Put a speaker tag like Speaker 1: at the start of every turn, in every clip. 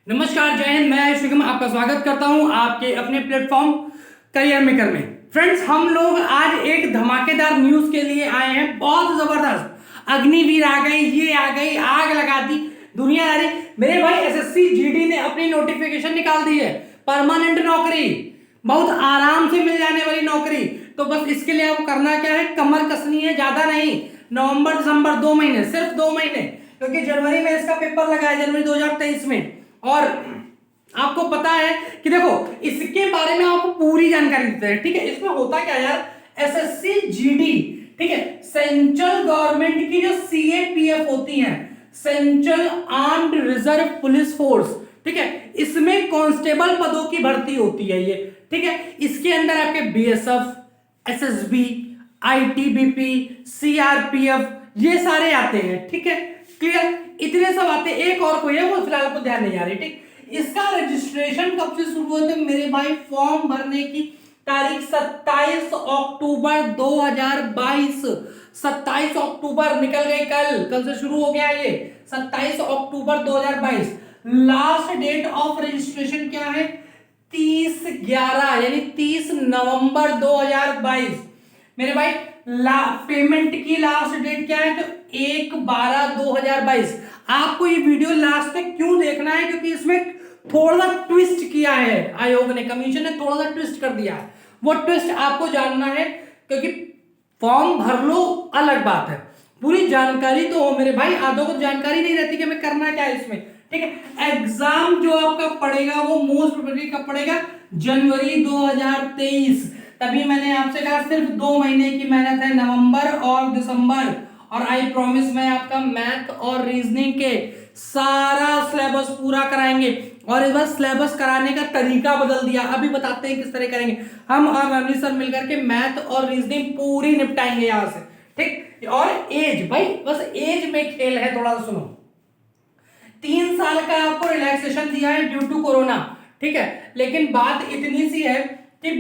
Speaker 1: नमस्कार, जय हिंद। मैं आयुष निगम आपका स्वागत करता हूं आपके अपने प्लेटफॉर्म करियर मेकर में। फ्रेंड्स, हम लोग आज एक धमाकेदार न्यूज के लिए आए हैं। बहुत जबरदस्त अग्निवीर आ गई, ये आ गई, आग लगा दी दुनियादारी। मेरे भाई एसएससी जीडी ने अपनी नोटिफिकेशन निकाल दी है। परमानेंट नौकरी, बहुत आराम से मिल जाने वाली नौकरी। तो बस इसके लिए आपको करना क्या है, कमर कसनी है, ज्यादा नहीं। नवंबर दिसंबर 2 महीने, सिर्फ 2 महीने, क्योंकि जनवरी में इसका पेपर लगा है, जनवरी 2023 में। और आपको पता है कि देखो, इसके बारे में आपको पूरी जानकारी देते हैं। ठीक है, इसमें होता क्या यार, एसएससी जीडी, ठीक है, सेंट्रल गवर्नमेंट की जो सीएपीएफ होती है, central armed reserve police force, ठीक है, इसमें कांस्टेबल पदों की भर्ती होती है ये। ठीक है, इसके अंदर आपके बीएसएफ, एसएसबी, आईटीबीपी, सीआरपीएफ, ये सारे आते हैं। ठीक है, क्लियर, इतने सब आते हैं। एक और कोई है, वो फिलहाल आपको ध्यान नहीं आ रही। ठीक, इसका रजिस्ट्रेशन कब से शुरू होते हैं मेरे भाई? फॉर्म भरने की तारीख 27 अक्टूबर 2022। 27 अक्टूबर निकल गई, कल से शुरू हो गया ये। 27 अक्टूबर 2022 लास्ट डेट ऑफ रजिस्ट्रेशन क्या है? 30/11 यानी 30 नवंबर 2022। मेरे भाई पेमेंट की लास्ट डेट क्या है? तो 1/12/2022। आपको ये वीडियो लास्ट तक क्यों देखना है? क्योंकि इसमें थोड़ा सा ट्विस्ट किया है आयोग ने, कमीशन ने थोड़ा सा ट्विस्ट कर दिया है। वो ट्विस्ट आपको जानना है, क्योंकि फॉर्म भर लो अलग बात है, पूरी जानकारी तो हो मेरे भाई। आधों को जानकारी नहीं रहती कि हमें करना क्या है इसमें। ठीक है, एग्जाम जो आपका पड़ेगा वो मोस्ट प्रोबेबली कब पड़ेगा? जनवरी 2023। तभी मैंने आपसे कहा सिर्फ 2 महीने की मेहनत है, नवंबर और दिसंबर। और आई प्रॉमिस, मैं आपका मैथ और रीजनिंग के सारा सिलेबस पूरा कराएंगे। और इस बार सिलेबस कराने का तरीका बदल दिया, अभी बताते हैं किस तरह करेंगे। हम और रणवीर सर मिलकर के मैथ और रीजनिंग पूरी निपटाएंगे यहां से। ठीक, और एज भाई, बस एज में खेल है, थोड़ा सा सुनो। 3 साल का आपको रिलैक्सेशन दिया है ड्यू टू कोरोना। ठीक है, लेकिन बात इतनी सी है कि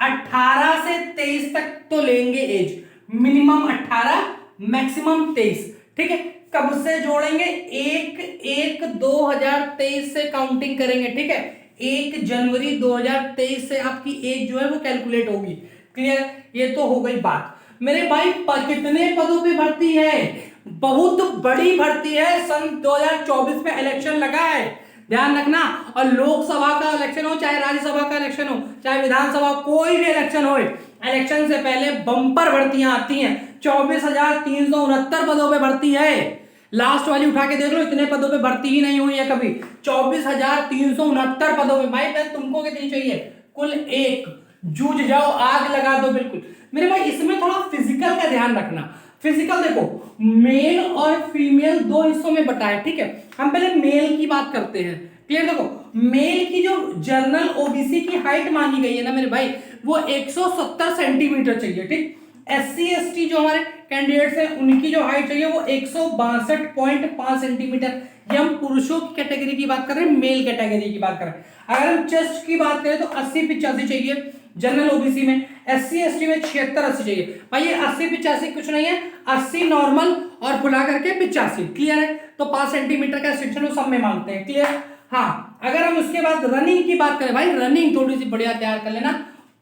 Speaker 1: 18 से 23 तक तो लेंगे एज, मिनिमम 18, मैक्सिमम 23। ठीक है, कब से जोड़ेंगे? 1/1/2023 से काउंटिंग करेंगे। ठीक है, 1 जनवरी 2023 से आपकी एज जो है वो कैलकुलेट होगी। क्लियर? ये तो हो गई बात। मेरे भाई कितने पदों पे भर्ती है? बहुत बड़ी भर्ती है। सन 2024 में इलेक्शन लगा है, ध्यान रखना। और लोकसभा का इलेक्शन हो, चाहे राज्यसभा का इलेक्शन हो, चाहे विधानसभा, कोई भी इलेक्शन हो, इलेक्शन से पहले बम्पर भर्तियां आती हैं। 24,369 पदों पे भर्ती है। लास्ट वाली उठा के देख लो, इतने पदों पे भर्ती ही नहीं हुई है कभी। 24,369 पदों पे। भाई मैं तुमको कितनी चाहिए? कुल 1। जूझ जाओ, आग लगा दो, बिल्कुल। मेरे भाई इसमें थोड़ा फिजिकल का ध्यान रखना। फिजिकल देखो, मेल और फीमेल 2 हिस्सों में बटा है। ठीक है, हम पहले मेल की बात करते हैं। क्लियर? देखो, मेल की जो जनरल ओबीसी की हाइट मांगी गई है ना मेरे भाई, वो 170 सेंटीमीटर चाहिए। ठीक, एससी एसटी जो हमारे कैंडिडेट्स हैं, उनकी जो हाइट चाहिए वो 162.5 सेंटीमीटर। ये हम पुरुषों की कैटेगरी की बात कर रहे हैं, मेल कैटेगरी की बात कर रहे हैं। अगर हम चेस्ट की बात करें तो 80-85 चाहिए जनरल ओबीसी में, एससी एसटी में 76-80 चाहिए। भाई ये 80-85 कुछ नहीं है, 80 नॉर्मल और फुला करके 85। क्लियर है? तो 5 सेंटीमीटर का सेक्शन वो सब में मांगते हैं। क्लियर? हाँ, अगर हम उसके बाद रनिंग की बात करें, भाई रनिंग थोड़ी सी बढ़िया तैयार कर लेना।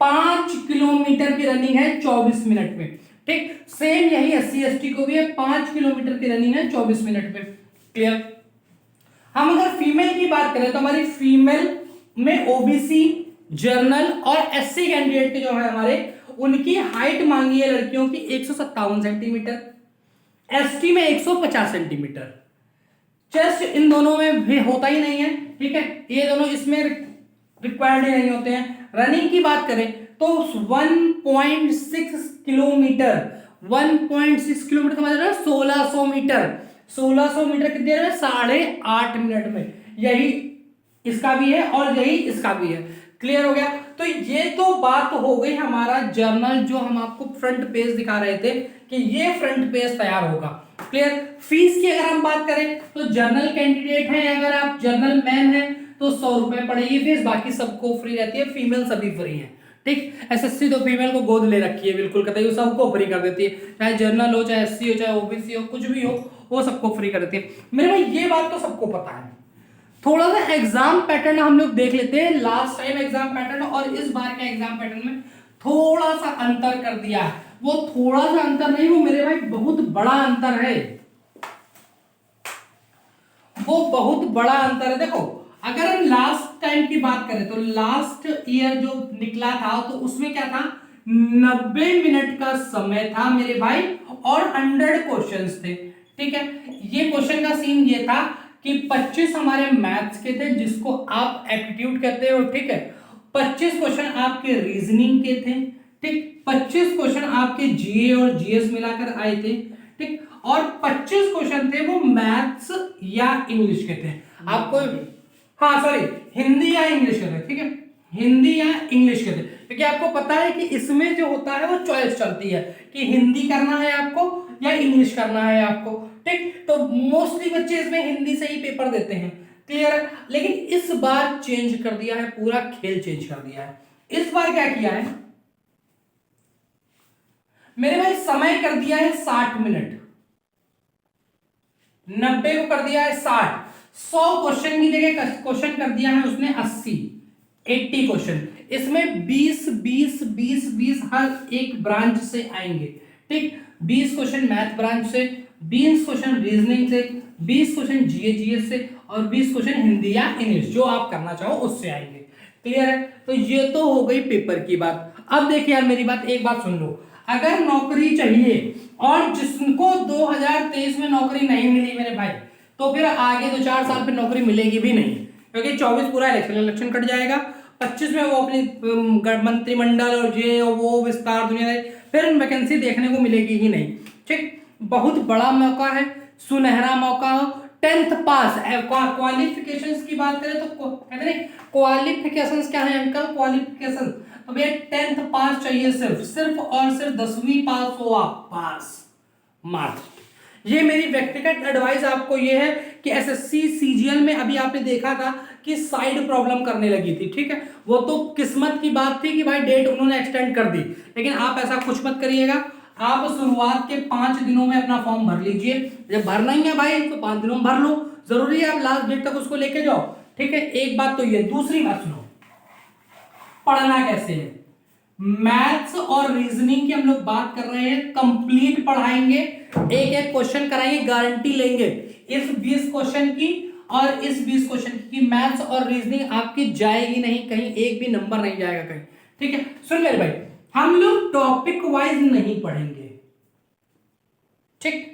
Speaker 1: 5 किलोमीटर की रनिंग है 24 मिनट में। ठीक, सेम यही एससी एसटी को भी है, 5 किलोमीटर की रनिंग है 24 मिनट में। क्लियर? हम अगर फीमेल की बात करें तो हमारी फीमेल में ओबीसी, जर्नल और एससी कैंडिडेट के जो है हमारे, उनकी हाइट मांगी है लड़कियों की 157 सेंटीमीटर, एसटी में 150 सेंटीमीटर। चेस्ट इन दोनों में भी होता ही नहीं है। ठीक है, ये दोनों इसमें रिक्वायर्ड ही नहीं होते हैं। रनिंग की बात करें तो 1.6 किलोमीटर, 1.6 किलोमीटर का मतलब 1600 मीटर। 1600 मीटर कितनी देर में? 8.5 मिनट में। यही इसका भी है और यही इसका भी है। क्लियर हो गया? तो ये तो बात हो गई हमारा जर्नल, जो हम आपको फ्रंट पेज दिखा रहे थे कि ये फ्रंट पेज तैयार होगा। क्लियर? फीस की अगर हम बात करें तो जर्नल कैंडिडेट हैं, अगर आप जर्नल मैन हैं तो 100 रुपए पड़ेगी फीस, बाकी सबको फ्री रहती है। फीमेल सभी फ्री हैं। ठीक, एसएससी तो फीमेल को गोद ले रखी है, बिल्कुल कतई, वो सबको फ्री कर देती है। चाहे जर्नल हो, चाहे एससी हो, चाहे ओबीसी हो, कुछ भी हो, वो सबको फ्री कर देती है। मेरे भाई ये बात तो सबको पता है। थोड़ा सा एग्जाम पैटर्न हम लोग देख लेते हैं, लास्ट टाइम एग्जाम पैटर्न और इस बार के एग्जाम पैटर्न में थोड़ा सा अंतर कर दिया है। वो थोड़ा सा अंतर नहीं, वो मेरे भाई बहुत बड़ा अंतर है, वो बहुत बड़ा अंतर है। देखो अगर हम लास्ट टाइम की बात करें तो लास्ट ईयर जो निकला था तो उसमें क्या था, 90 मिनट का समय था मेरे भाई और 100 क्वेश्चंस थे। ठीक है, ये क्वेश्चन का सीन ये था कि 25 हमारे मैथ्स के थे जिसको आप एप्टीट्यूड कहते हो, ठीक है, 25 क्वेश्चन आपके रीजनिंग के थे, ठीक, 25 क्वेश्चन आपके जीए और जीएस मिलाकर आए थे, ठीक, और 25 क्वेश्चन थे वो मैथ्स या इंग्लिश के थे। आपको हाँ सॉरी हिंदी या इंग्लिश के थे, ठीक है, हिंदी या इंग्लिश के थे, क्योंकि आपको पता है कि इसमें जो होता है वो चॉइस चलती है कि हिंदी करना है आपको या इंग्लिश करना है आपको, ठीक। तो मोस्टली बच्चे इसमें हिंदी से ही पेपर देते हैं, क्लियर है। लेकिन इस बार चेंज कर दिया है, पूरा खेल चेंज कर दिया है। इस बार क्या किया है मेरे भाई, समय कर दिया है 60 मिनट, 90 को कर दिया है 60, 100 क्वेश्चन की जगह क्वेश्चन कर दिया है उसने 80 क्वेश्चन। इसमें 20 हर एक ब्रांच से आएंगे, ठीक, 20 क्वेश्चन मैथ ब्रांच से, 20 क्वेश्चन रीजनिंग से, 20 क्वेश्चन जीएस से और 20 क्वेश्चन हिंदी या इंग्लिश जो आप करना चाहो उससे आएंगे, क्लियर है। तो ये तो हो गई पेपर की बात। अब देखिए यार मेरी बात, एक बात सुन लो, अगर नौकरी चाहिए और जिसको 2023 में नौकरी नहीं मिली मेरे भाई, तो फिर आगे 2-4 साल फिर नौकरी मिलेगी भी नहीं, क्योंकि 24 पूरा इलेक्शन कट जाएगा, 25 में वो अपनी मंत्रिमंडल और ये वो विस्तार दुनिया, फिर वैकेंसी देखने को मिलेगी ही नहीं, ठीक। बहुत बड़ा मौका है, सुनहरा मौका हो, 10th पास। क्वालिफिकेशंस की बात करें तो कहते हैं क्वालिफिकेशंस क्या है अंकल, क्वालिफिकेशन तो भैया 10th पास चाहिए, सिर्फ और सिर्फ 10वीं पास हो आप, पास मात्र। ये मेरी व्यक्तिगत एडवाइस आपको ये है कि एसएससी सीजीएल में अभी आपने देखा था कि साइड प्रॉब्लम करने लगी थी, ठीक है, वो तो किस्मत की बात थी कि भाई डेट उन्होंने एक्सटेंड कर दी, लेकिन आप ऐसा कुछ मत करिएगा। आप शुरुआत के 5 दिनों में अपना फॉर्म भर लीजिए, जब भरना ही है भाई तो 5 दिनों में भर लो, जरूरी है आप लास्ट डेट तक उसको लेके जाओ, ठीक है। एक बात तो ये, दूसरी बात सुनो, पढ़ना कैसे है। मैथ्स और रीजनिंग की हम लोग बात कर रहे हैं, कंप्लीट पढ़ाएंगे, एक एक क्वेश्चन कराएंगे, गारंटी लेंगे इस 20 क्वेश्चन की और इस 20 क्वेश्चन की मैथ्स और रीजनिंग आपकी जाएगी नहीं कहीं, एक भी नंबर नहीं जाएगा कहीं, ठीक है। सुन मेरे भाई, हम लोग टॉपिक वाइज नहीं पढ़ेंगे, ठीक,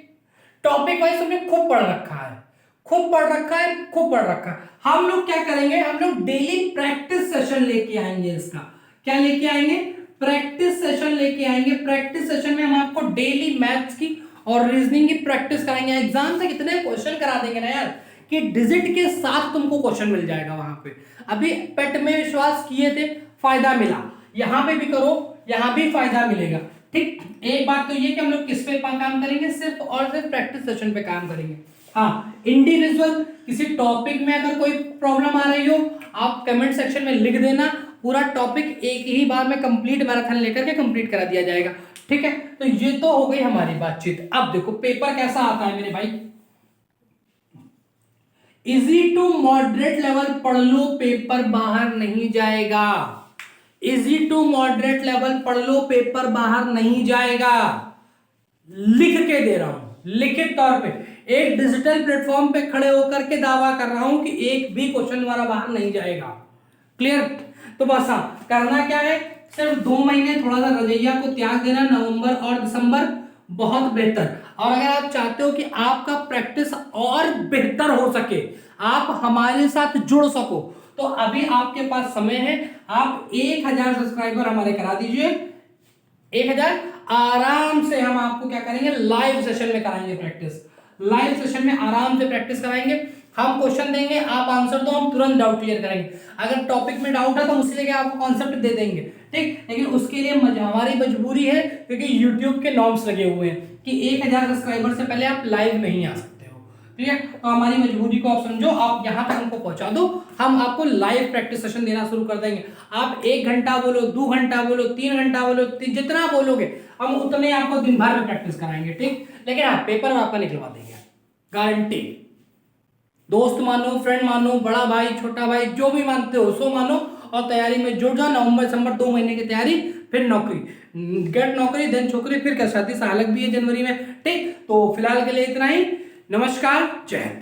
Speaker 1: टॉपिक वाइज तुमने खूब पढ़ रखा है, खूब पढ़ रखा है, खूब पढ़ रखा है। हम लोग क्या करेंगे, हम लोग डेली प्रैक्टिस सेशन लेके आएंगे, इसका क्या लेके आएंगे, प्रैक्टिस सेशन लेके आएंगे। प्रैक्टिस सेशन में हम आपको डेली मैथ्स की और रीजनिंग की प्रैक्टिस कराएंगे। एग्जाम से कितने क्वेश्चन करा देंगे ना यार कि डिजिट के साथ तुमको क्वेश्चन मिल जाएगा वहां पे। अभी पेट में विश्वास किए थे, फायदा मिला, यहां पे भी करो, यहां भी फायदा मिलेगा, ठीक। एक बात तो ये कि हम लोग किस पे काम करेंगे, सिर्फ और सिर्फ प्रैक्टिस सेशन पे काम करेंगे। हाँ, इंडिविजुअल किसी टॉपिक में अगर कोई प्रॉब्लम आ रही हो आप कमेंट सेक्शन में लिख देना, पूरा टॉपिक एक ही बार में कंप्लीट मैराथन लेकर के कंप्लीट करा दिया जाएगा, ठीक है। तो ये तो हो गई हमारी बातचीत। अब देखो पेपर कैसा आता है मेरे भाई, इजी टू मॉडरेट लेवल पढ़ लो, पेपर बाहर नहीं जाएगा। इजी टू मॉडरेट लेवल पढ़ लो, पेपर बाहर नहीं जाएगा, लिख के दे रहा हूं, लिखित तौर पे एक डिजिटल प्लेटफॉर्म पे खड़े होकर के दावा कर रहा हूं कि एक भी क्वेश्चन हमारा बाहर नहीं जाएगा, क्लियर। तो बस हाँ, करना क्या है, सिर्फ 2 महीने थोड़ा सा रजैया को त्याग देना, नवंबर और दिसंबर बहुत बेहतर। और अगर आप चाहते हो कि आपका प्रैक्टिस और बेहतर हो सके, आप हमारे साथ जुड़ सको, तो अभी आपके पास समय है, आप 1000 सब्सक्राइबर हमारे करा दीजिए, 1000 आराम से हम आपको क्या करेंगे, लाइव सेशन में कराएंगे प्रैक्टिस, लाइव सेशन में आराम से प्रैक्टिस कराएंगे। हम क्वेश्चन देंगे, आप आंसर दो, हम तुरंत डाउट क्लियर करेंगे। अगर टॉपिक में डाउट है तो उसी जगह आपको कॉन्सेप्ट दे देंगे, ठीक। लेकिन उसके लिए हमारी मजबूरी है, क्योंकि यूट्यूब के नॉर्म्स लगे हुए हैं कि 1000 सब्सक्राइबर से पहले आप लाइव नहीं आ सकते हो, ठीक है। तो हमारी मजबूरी को आप समझो, आप यहां तक हमको पहुंचा दो, हम आपको लाइव प्रैक्टिस सेशन देना शुरू कर देंगे। आप 1 घंटा बोलो, 2 घंटा बोलो, 3 घंटा बोलो, जितना बोलोगे हम उतने आपको दिन भर में प्रैक्टिस कराएंगे, ठीक। लेकिन हाँ, पेपर आपका निकलवा देंगे, गारंटी, दोस्त मानो, फ्रेंड मानो, बड़ा भाई, छोटा भाई, जो भी मानते हो सो मानो, और तैयारी में जुट जाओ। नवंबर दिसंबर 2 महीने की तैयारी, फिर नौकरी, गेट नौकरी, देन छोकरी, फिर क्या शादी सालक भी है जनवरी में। ठीक, तो फिलहाल के लिए इतना ही। नमस्कार, जय हिंद।